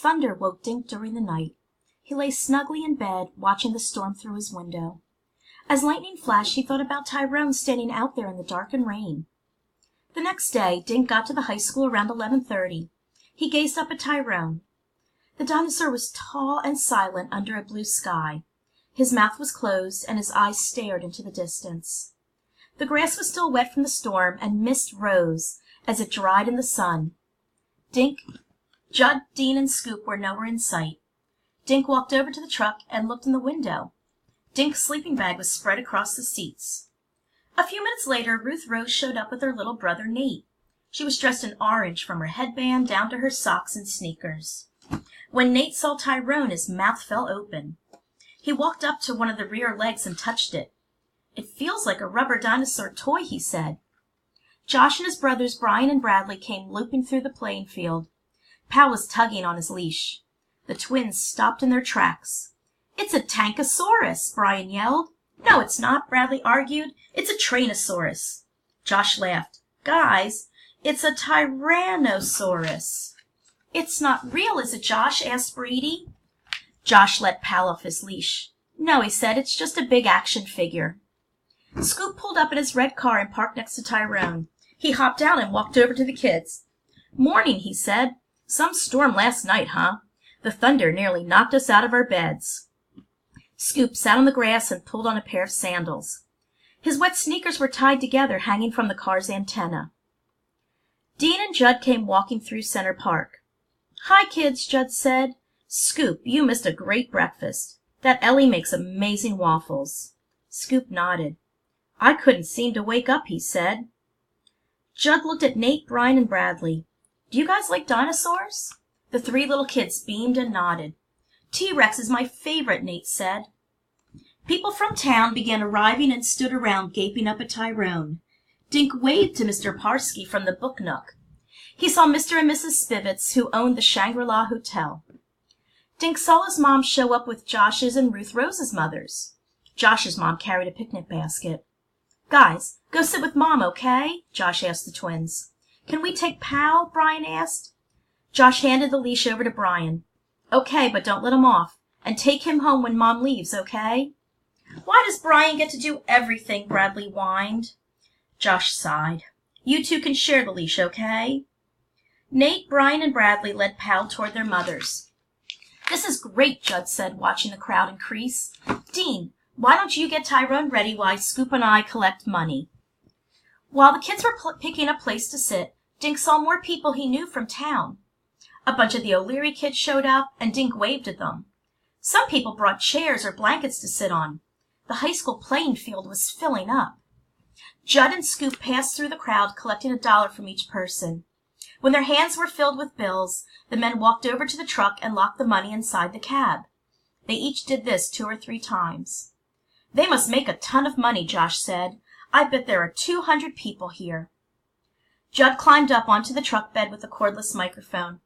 Thunder woke Dink during the night. He lay snugly in bed, watching the storm through his window. As lightning flashed, he thought about Tyrone standing out there in the dark and rain. The next day, Dink got to the high school around 11:30. He gazed up at Tyrone. The dinosaur was tall and silent under a blue sky. His mouth was closed, and his eyes stared into the distance. The grass was still wet from the storm, and mist rose as it dried in the sun. Dink, Judd, Dean, and Scoop were nowhere in sight. Dink walked over to the truck and looked in the window. Dink's sleeping bag was spread across the seats. A few minutes later, Ruth Rose showed up with her little brother Nate. She was dressed in orange from her headband down to her socks and sneakers. When Nate saw Tyrone, his mouth fell open. He walked up to one of the rear legs and touched it. "It feels like a rubber dinosaur toy," he said. Josh and his brothers Brian and Bradley came looping through the playing field. Pal was tugging on his leash. The twins stopped in their tracks. "It's a Tankosaurus!" Brian yelled. "No, it's not," Bradley argued. "It's a Trainosaurus." Josh laughed. "Guys, it's a Tyrannosaurus." "It's not real, is it, Josh?" asked Brady. Josh let Pal off his leash. "No," he said, "it's just a big action figure." Scoop pulled up in his red car and parked next to Tyrone. He hopped out and walked over to the kids. "Morning," he said. "Some storm last night, huh? The thunder nearly knocked us out of our beds." Scoop sat on the grass and pulled on a pair of sandals. His wet sneakers were tied together, hanging from the car's antenna. Dean and Judd came walking through Center Park. "Hi, kids," Judd said. "Scoop, you missed a great breakfast. That Ellie makes amazing waffles." Scoop nodded. "I couldn't seem to wake up," he said. Judd looked at Nate, Brian, and Bradley. "Do you guys like dinosaurs?" The three little kids beamed and nodded. "T-Rex is my favorite," Nate said. People from town began arriving and stood around gaping up at Tyrone. Dink waved to Mr. Parsky from the Book Nook. He saw Mr. and Mrs. Spivets, who owned the Shangri-La Hotel. Dink saw his mom show up with Josh's and Ruth Rose's mothers. Josh's mom carried a picnic basket. "Guys, go sit with Mom, okay?" Josh asked the twins. "Can we take Pal?" Brian asked. Josh handed the leash over to Brian. "Okay, but don't let him off. And take him home when Mom leaves, okay?" "Why does Brian get to do everything?" Bradley whined. Josh sighed. "You two can share the leash, okay?" Nate, Brian, and Bradley led Pal toward their mothers. "This is great," Judd said, watching the crowd increase. "Dean, why don't you get Tyrone ready while Scoop and I collect money?" While the kids were picking a place to sit, Dink saw more people he knew from town. A bunch of the O'Leary kids showed up, and Dink waved at them. Some people brought chairs or blankets to sit on. The high school playing field was filling up. Judd and Scoop passed through the crowd, collecting $1 from each person. When their hands were filled with bills, the men walked over to the truck and locked the money inside the cab. They each did this 2 or 3 times. "They must make a ton of money," Josh said. "I bet there are 200 people here." Judd climbed up onto the truck bed with a cordless microphone.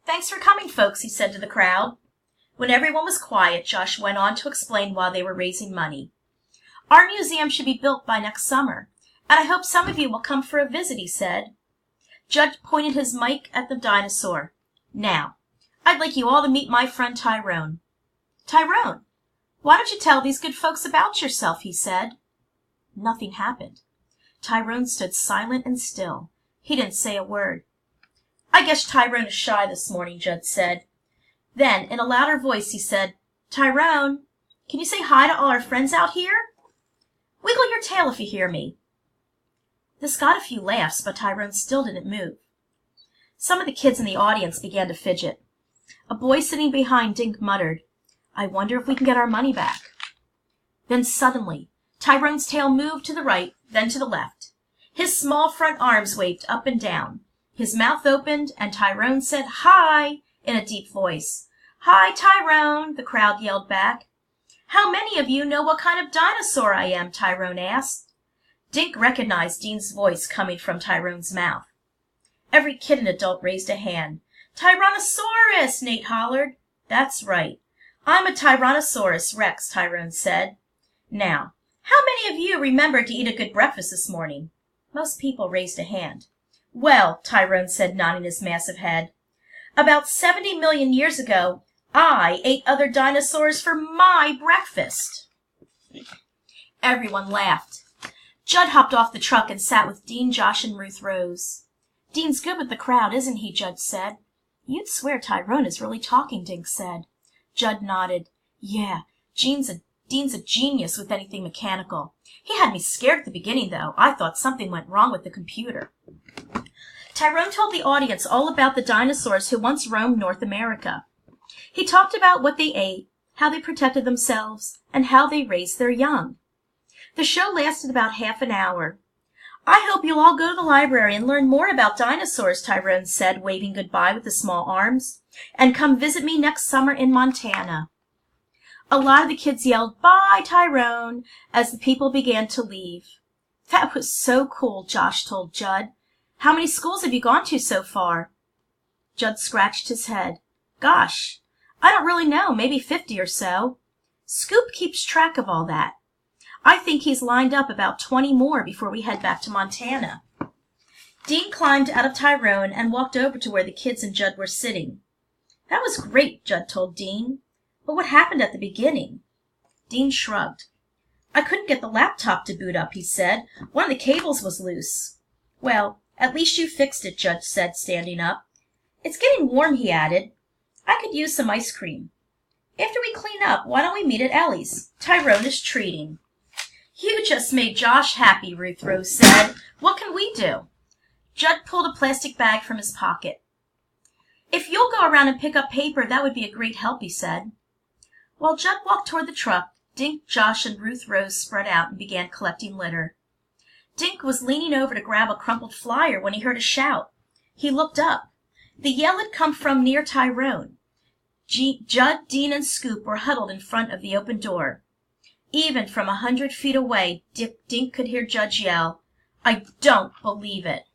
"Thanks for coming, folks," he said to the crowd. When everyone was quiet, Josh went on to explain why they were raising money. "Our museum should be built by next summer, and I hope some of you will come for a visit," he said. Judd pointed his mic at the dinosaur. "Now, I'd like you all to meet my friend Tyrone." "Tyrone, why don't you tell these good folks about yourself?" he said. Nothing happened. Tyrone stood silent and still. He didn't say a word. "I guess Tyrone is shy this morning," Judd said. Then, in a louder voice, he said, "Tyrone, can you say hi to all our friends out here? Wiggle your tail if you hear me." This got a few laughs, but Tyrone still didn't move. Some of the kids in the audience began to fidget. A boy sitting behind Dink muttered, "I wonder if we can get our money back." Then suddenly, Tyrone's tail moved to the right, then to the left. His small front arms waved up and down. His mouth opened, and Tyrone said, "Hi," in a deep voice. "Hi, Tyrone," the crowd yelled back. "How many of you know what kind of dinosaur I am?" Tyrone asked. Dink recognized Dean's voice coming from Tyrone's mouth. Every kid and adult raised a hand. "Tyrannosaurus!" Nate hollered. "That's right. I'm a Tyrannosaurus Rex," Tyrone said. "Now, how many of you remembered to eat a good breakfast this morning?" Most people raised a hand. "Well," Tyrone said, nodding his massive head, About 70 million years ago, I ate other dinosaurs for my breakfast. Everyone laughed. Judd hopped off the truck and sat with Dean, Josh, and Ruth Rose. Dean's good with the crowd, isn't he? Judd said. You'd swear Tyrone is really talking, Dink said. Judd nodded. Yeah, Dean's a genius with anything mechanical. He had me scared at the beginning, though. I thought something went wrong with the computer. Tyrone told the audience all about the dinosaurs who once roamed North America. He talked about what they ate, how they protected themselves, and how they raised their young. The show lasted about half an hour. I hope you'll all go to the library and learn more about dinosaurs, Tyrone said, waving goodbye with his small arms. And come visit me next summer in Montana. A lot of the kids yelled, "Bye, Tyrone," as the people began to leave. That was so cool, Josh told Judd. How many schools have you gone to so far? Judd scratched his head. Gosh, I don't really know, maybe 50 or so. Scoop keeps track of all that. I think he's lined up about 20 more before we head back to Montana. Dean climbed out of Tyrone and walked over to where the kids and Judd were sitting. That was great, Judd told Dean. But what happened at the beginning? Dean shrugged. I couldn't get the laptop to boot up, he said. One of the cables was loose. Well, at least you fixed it, Judd said, standing up. It's getting warm, he added. I could use some ice cream. After we clean up, why don't we meet at Ellie's? Tyrone is treating. You just made Josh happy, Ruth Rose said. What can we do? Judd pulled a plastic bag from his pocket. If you'll go around and pick up paper, that would be a great help, he said. While Judd walked toward the truck, Dink, Josh, and Ruth Rose spread out and began collecting litter. Dink was leaning over to grab a crumpled flyer when he heard a shout. He looked up. The yell had come from near Tyrone. Judd, Dean, and Scoop were huddled in front of the open door. Even from 100 feet away, Dink could hear Judd yell, I don't believe it.